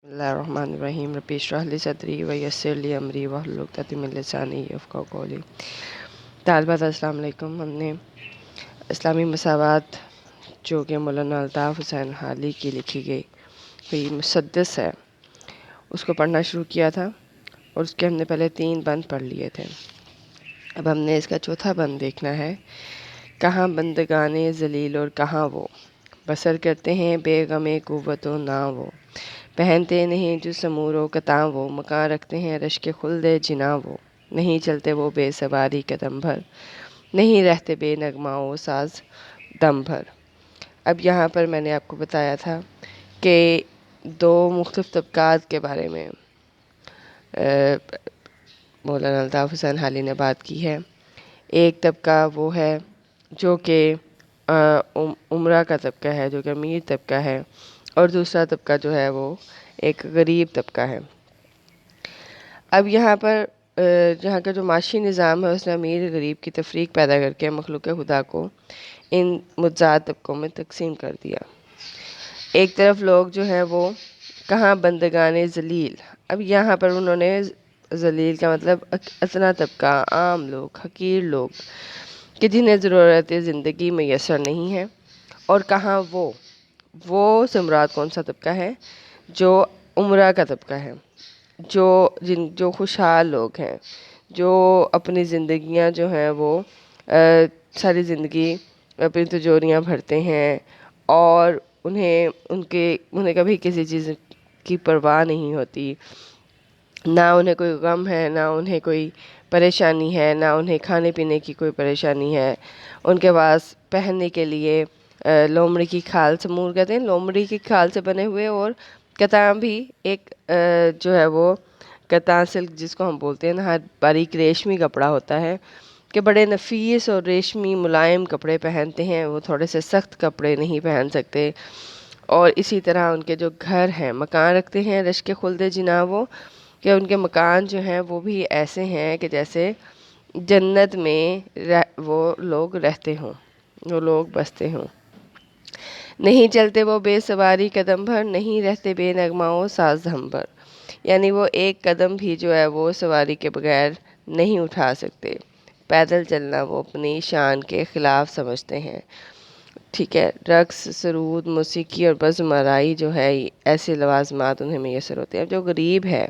اللہ الرحمن الرحیم رب اشرح لی صدری ویسر لی امری واحلل عقدۃ من لسانی یفقہوا قولی۔ طالبات السلام علیکم۔ ہم نے اسلامی مساوات جو کہ مولانا الطاف حسین حالی کی لکھی گئی ہوئی مسدس ہے اس کو پڑھنا شروع کیا تھا، اور اس کے ہم نے پہلے 3 بند پڑھ لیے تھے۔ اب ہم نے اس کا چوتھا بند دیکھنا ہے۔ کہاں بندگان ذلیل اور کہاں وہ، بسر کرتے ہیں بے غم قوت و نہ وہ، پہنتے نہیں جو سمور و کتاں وہ، مکان رکھتے ہیں رشک خلد جناں وہ، نہیں چلتے وہ بے سواری قدم بھر، نہیں رہتے بے نغمہ و ساز دم بھر۔ اب یہاں پر میں نے آپ کو بتایا تھا کہ 2 مختلف طبقات کے بارے میں مولانا الطاف حسین حالی نے بات کی ہے۔ ایک طبقہ وہ ہے جو کہ عمرہ کا طبقہ ہے، جو کہ امیر طبقہ ہے، اور دوسرا طبقہ جو ہے وہ ایک غریب طبقہ ہے۔ اب یہاں پر جہاں کا جو معاشی نظام ہے اس نے امیر غریب کی تفریق پیدا کر کے مخلوق خدا کو ان متضاد طبقوں میں تقسیم کر دیا۔ ایک طرف لوگ جو ہیں وہ کہاں بندگان ذلیل، اب یہاں پر انہوں نے ذلیل کا مطلب ادنا طبقہ، عام لوگ، حقیر لوگ کہ جنہیں ضرورت زندگی میسر نہیں ہے، اور کہاں وہ سے مراد کون سا طبقہ ہے؟ جو عمرہ کا طبقہ ہے، جو خوشحال لوگ ہیں، جو اپنی زندگیاں جو ہیں وہ ساری زندگی اپنی تجوریاں بھرتے ہیں، اور انہیں کبھی کسی چیز کی پرواہ نہیں ہوتی، نہ انہیں کوئی غم ہے، نہ انہیں کوئی پریشانی ہے، نہ انہیں کھانے پینے کی کوئی پریشانی ہے۔ ان کے پاس پہننے کے لیے لومڑی کی کھال، سمور کہتے ہیں لومڑی کی کھال سے بنے ہوئے، اور کتاں بھی ایک جو ہے وہ کتاں سلک جس کو ہم بولتے ہیں نا، باریک ریشمی کپڑا ہوتا ہے کہ بڑے نفیس اور ریشمی ملائم کپڑے پہنتے ہیں، وہ تھوڑے سے سخت کپڑے نہیں پہن سکتے۔ اور اسی طرح ان کے جو گھر ہیں، مکان رکھتے ہیں رشک خلد جناں وہ، کہ ان کے مکان جو ہیں وہ بھی ایسے ہیں کہ جیسے جنت میں وہ لوگ رہتے ہوں، وہ لوگ بستے ہوں۔ نہیں چلتے وہ بے سواری قدم بھر، نہیں رہتے بے نغمہ و ساز دھم بھر، یعنی وہ ایک قدم بھی جو ہے وہ سواری کے بغیر نہیں اٹھا سکتے۔ پیدل چلنا وہ اپنی شان کے خلاف سمجھتے ہیں۔ ٹھیک ہے، رقص، سرود، موسیقی اور بزم آرائی جو ہے ایسے لوازمات انہیں میسر ہوتے ہیں۔ جو غریب ہے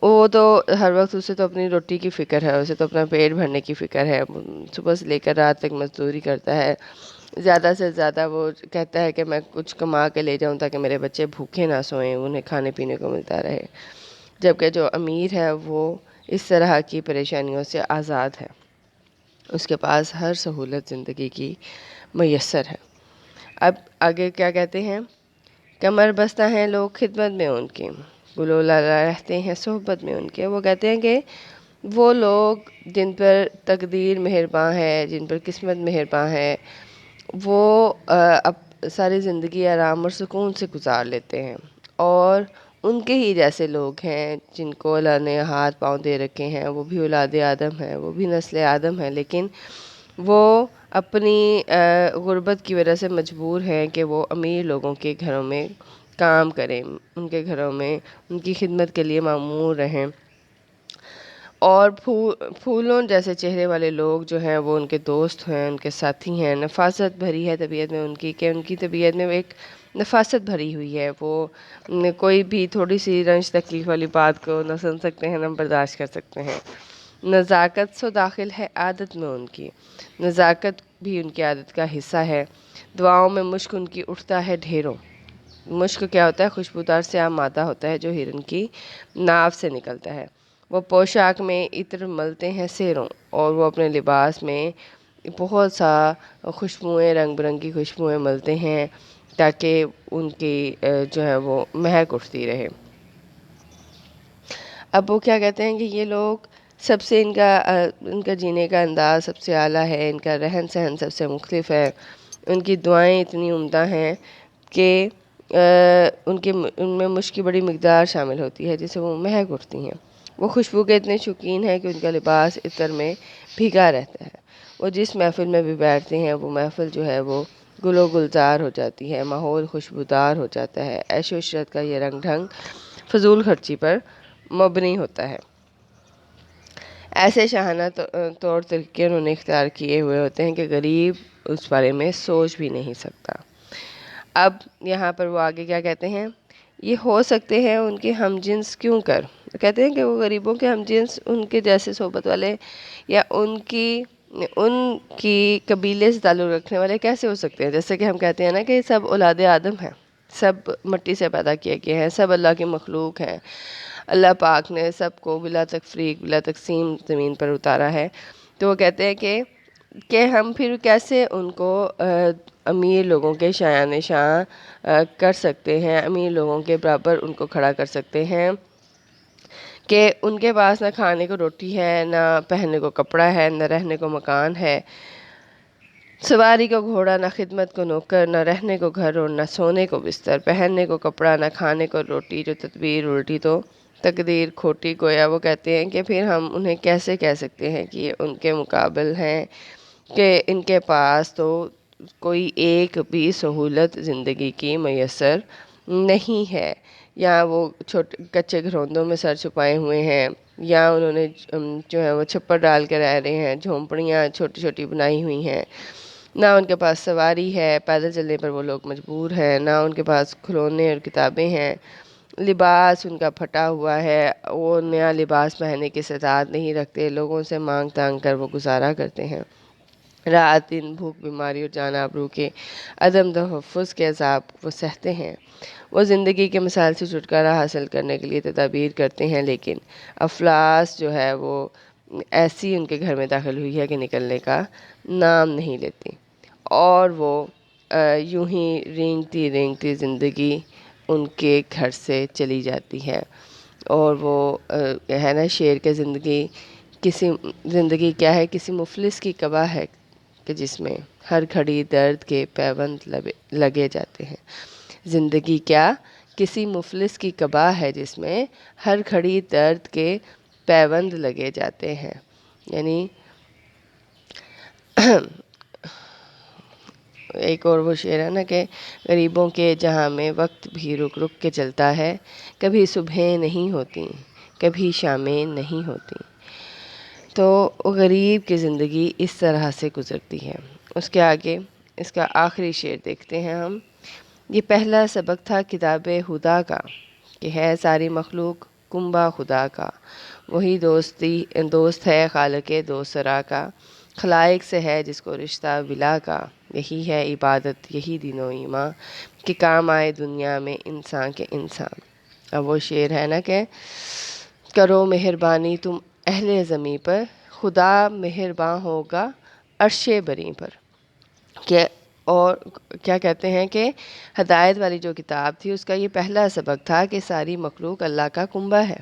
وہ تو ہر وقت اسے تو اپنی روٹی کی فکر ہے، اسے تو اپنا پیٹ بھرنے کی فکر ہے، صبح سے لے کر رات تک مزدوری کرتا ہے، زیادہ سے زیادہ وہ کہتا ہے کہ میں کچھ کما کے لے جاؤں تاکہ میرے بچے بھوکے نہ سوئیں، انہیں کھانے پینے کو ملتا رہے۔ جبکہ جو امیر ہے وہ اس طرح کی پریشانیوں سے آزاد ہے، اس کے پاس ہر سہولت زندگی کی میسر ہے۔ اب آگے کیا کہتے ہیں؟ کمر بستہ ہیں لوگ خدمت میں ان کی، گلو لالا رہتے ہیں صحبت میں ان کے۔ وہ کہتے ہیں کہ وہ لوگ جن پر تقدیر مہرباں ہے، جن پر قسمت مہرباں ہے، وہ اب ساری زندگی آرام اور سکون سے گزار لیتے ہیں، اور ان کے ہی جیسے لوگ ہیں جن کو اللہ نے ہاتھ پاؤں دے رکھے ہیں، وہ بھی اولاد آدم ہیں، وہ بھی نسل آدم ہیں، لیکن وہ اپنی غربت کی وجہ سے مجبور ہیں کہ وہ امیر لوگوں کے گھروں میں کام کریں، ان کے گھروں میں ان کی خدمت کے لیے مامور رہیں، اور پھولوں جیسے چہرے والے لوگ جو ہیں وہ ان کے دوست ہیں، ان کے ساتھی ہیں۔ نفاست بھری ہے طبیعت میں ان کی، کہ ان کی طبیعت میں ایک نفاست بھری ہوئی ہے، وہ کوئی بھی تھوڑی سی رنج تکلیف والی بات کو نہ سن سکتے ہیں، نہ برداشت کر سکتے ہیں۔ نزاکت سو داخل ہے عادت میں ان کی، نزاکت بھی ان کی عادت کا حصہ ہے۔ دعاؤں میں مشک ان کی اٹھتا ہے ڈھیروں۔ مشک کیا ہوتا ہے؟ خوشبودار سیاہ مادہ ہوتا ہے جو ہرن کی ناف سے نکلتا ہے۔ وہ پوشاک میں عطر ملتے ہیں سیروں، اور وہ اپنے لباس میں بہت سا خوشبوئیں، رنگ برنگی خوشبوئیں ملتے ہیں تاکہ ان کی جو ہے وہ مہک اٹھتی رہے۔ اب وہ کیا کہتے ہیں کہ یہ لوگ سب سے ان کا جینے کا انداز سب سے اعلیٰ ہے، ان کا رہن سہن سب سے مختلف ہے، ان کی دعائیں اتنی عمدہ ہیں کہ ان میں مشک کی بڑی مقدار شامل ہوتی ہے جسے وہ مہک اٹھتی ہیں۔ وہ خوشبو کے اتنے شوقین ہیں کہ ان کا لباس عطر میں بھیگا رہتا ہے۔ وہ جس محفل میں بھی بیٹھتے ہیں وہ محفل جو ہے وہ گل و گلزار ہو جاتی ہے، ماحول خوشبودار ہو جاتا ہے۔ عیش و عشرت کا یہ رنگ ڈھنگ فضول خرچی پر مبنی ہوتا ہے۔ ایسے شاہانہ طور طریقے انہوں نے اختیار کیے ہوئے ہوتے ہیں کہ غریب اس بارے میں سوچ بھی نہیں سکتا۔ اب یہاں پر وہ آگے کیا کہتے ہیں، یہ ہو سکتے ہیں ان کے ہم جنس کیوں کر، کہتے ہیں کہ وہ غریبوں کے ہم جنس ان کے جیسے صحبت والے یا ان کی قبیلے سے تعلق رکھنے والے کیسے ہو سکتے ہیں، جیسے کہ ہم کہتے ہیں نا کہ سب اولاد آدم ہیں، سب مٹی سے پیدا کیے گئے ہیں، سب اللہ کی مخلوق ہیں، اللہ پاک نے سب کو بلا تفریق بلا تقسیم زمین پر اتارا ہے۔ تو وہ کہتے ہیں کہ ہم پھر کیسے ان کو امیر لوگوں کے شایان شان کر سکتے ہیں، امیر لوگوں کے برابر ان کو کھڑا کر سکتے ہیں کہ ان کے پاس نہ کھانے کو روٹی ہے، نہ پہننے کو کپڑا ہے، نہ رہنے کو مکان ہے، سواری کو گھوڑا، نہ خدمت کو نوکر، نہ رہنے کو گھر اور نہ سونے کو بستر، پہننے کو کپڑا، نہ کھانے کو روٹی، جو تدبیر الٹی تو تقدیر کھوٹی گویا۔ وہ کہتے ہیں کہ پھر ہم انہیں کیسے کہہ سکتے ہیں کہ یہ ان کے مقابل ہیں، کہ ان کے پاس تو کوئی ایک بھی سہولت زندگی کی میسر نہیں ہے، یا وہ کچے گھروندوں میں سر چھپائے ہوئے ہیں، یا انہوں نے جو ہے وہ چھپر ڈال کے رہ رہے ہیں، جھونپڑیاں چھوٹی چھوٹی بنائی ہوئی ہیں، نہ ان کے پاس سواری ہے، پیدل چلنے پر وہ لوگ مجبور ہیں، نہ ان کے پاس کھلونے اور کتابیں ہیں، لباس ان کا پھٹا ہوا ہے، وہ نیا لباس پہننے کی استطاعت نہیں رکھتے، لوگوں سے مانگ تانگ کر وہ گزارا کرتے ہیں، رات دن بھوک بیماری اور جان آبرو کے عدم تحفظ کے عذاب وہ سہتے ہیں۔ وہ زندگی کے مسائل سے چھٹکارا حاصل کرنے کے لیے تدابیر کرتے ہیں، لیکن افلاس جو ہے وہ ایسی ان کے گھر میں داخل ہوئی ہے کہ نکلنے کا نام نہیں لیتی، اور وہ یوں ہی رینگتی رینگتی زندگی ان کے گھر سے چلی جاتی ہے۔ اور وہ ہے نا شعر کے زندگی کیا ہے، کسی مفلس کی قبا ہے کہ جس میں ہر گھڑی درد کے پیوند لگے جاتے ہیں۔ زندگی کیا کسی مفلس کی قبا ہے جس میں ہر گھڑی درد کے پیوند لگے جاتے ہیں، یعنی ایک اور وہ شعر ہے نا کہ غریبوں کے جہاں میں وقت بھی رک رک کے چلتا ہے، کبھی صبحیں نہیں ہوتی کبھی شامیں نہیں ہوتی۔ تو غریب کی زندگی اس طرح سے گزرتی ہے۔ اس کے آگے اس کا آخری شعر دیکھتے ہیں ہم۔ یہ پہلا سبق تھا کتاب خدا کا کہ ہے ساری مخلوق کنبہ خدا کا، وہی دوست ہے خالق دوسرا کا، خلائق سے ہے جس کو رشتہ ولا کا، یہی ہے عبادت یہی دین و ایمان کہ کام آئے دنیا میں انسان کے انسان۔ اب وہ شعر ہے نا کہ کرو مہربانی تم اہل زمیں پر، خدا مہرباں ہوگا عرش بری پر۔ اور کیا کہتے ہیں کہ ہدایت والی جو کتاب تھی اس کا یہ پہلا سبق تھا کہ ساری مخلوق اللہ کا کنبہ ہے،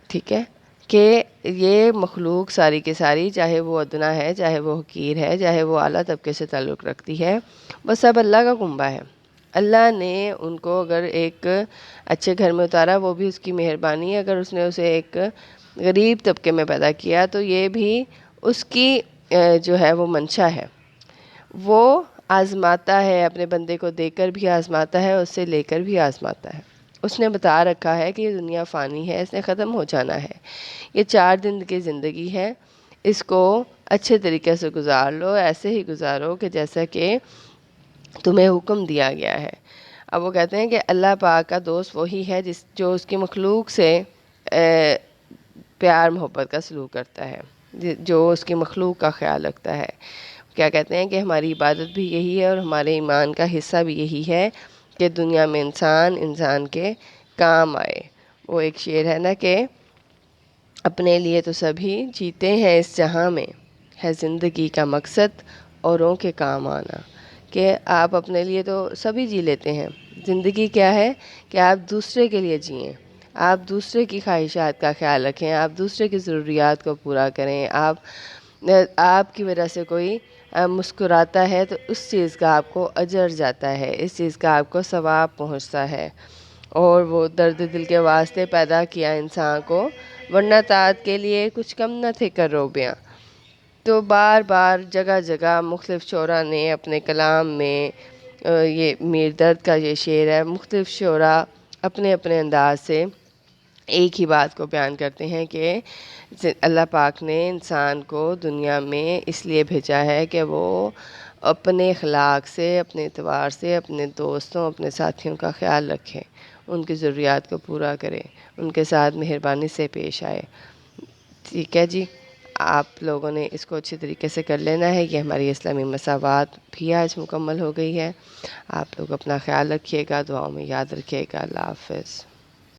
ٹھیک ہے، کہ یہ مخلوق ساری کی ساری، چاہے وہ ادنا ہے، چاہے وہ حقیر ہے، چاہے وہ اعلیٰ طبقے سے تعلق رکھتی ہے، وہ سب اللہ کا کنبہ ہے۔ اللہ نے ان کو اگر ایک اچھے گھر میں اتارا وہ بھی اس کی مہربانی ہے، اگر اس نے اسے ایک غریب طبقے میں پیدا کیا تو یہ بھی اس کی جو ہے وہ منشا ہے۔ وہ آزماتا ہے اپنے بندے کو، دے کر بھی آزماتا ہے، اس سے لے کر بھی آزماتا ہے۔ اس نے بتا رکھا ہے کہ یہ دنیا فانی ہے، اس نے ختم ہو جانا ہے، یہ 4 دن کی زندگی ہے، اس کو اچھے طریقے سے گزار لو، ایسے ہی گزارو کہ جیسا کہ تمہیں حکم دیا گیا ہے۔ اب وہ کہتے ہیں کہ اللہ پاک کا دوست وہی ہے جو اس کی مخلوق سے پیار محبت کا سلوک کرتا ہے، جو اس کی مخلوق کا خیال رکھتا ہے۔ کیا کہتے ہیں کہ ہماری عبادت بھی یہی ہے اور ہمارے ایمان کا حصہ بھی یہی ہے کہ دنیا میں انسان کے کام آئے۔ وہ ایک شعر ہے نا کہ اپنے لیے تو سبھی جیتے ہیں اس جہاں میں، ہے زندگی کا مقصد اوروں کے کام آنا، کہ آپ اپنے لیے تو سبھی جی لیتے ہیں، زندگی کیا ہے کہ آپ دوسرے کے لیے جئیں، آپ دوسرے کی خواہشات کا خیال رکھیں، آپ دوسرے کی ضروریات کو پورا کریں، آپ کی وجہ سے کوئی مسکراتا ہے تو اس چیز کا آپ کو اجر جاتا ہے، اس چیز کا آپ کو ثواب پہنچتا ہے۔ اور وہ درد دل کے واسطے پیدا کیا انسان کو، ورنہ طاعت کے لیے کچھ کم نہ تھے کروبیاں۔ تو بار بار جگہ جگہ مختلف شعراء نے اپنے کلام میں یہ میر درد کا یہ شعر ہے، مختلف شعراء اپنے اپنے انداز سے ایک ہی بات کو بیان کرتے ہیں کہ اللہ پاک نے انسان کو دنیا میں اس لیے بھیجا ہے کہ وہ اپنے اخلاق سے، اپنے اعتبار سے، اپنے دوستوں، اپنے ساتھیوں کا خیال رکھے، ان کی ضروریات کو پورا کرے، ان کے ساتھ مہربانی سے پیش آئے۔ ٹھیک ہے جی، آپ لوگوں نے اس کو اچھے طریقے سے کر لینا ہے۔ یہ ہماری اسلامی مساوات بھی آج مکمل ہو گئی ہے۔ آپ لوگ اپنا خیال رکھیے گا، دعاؤں میں یاد رکھیے گا۔ اللہ حافظ۔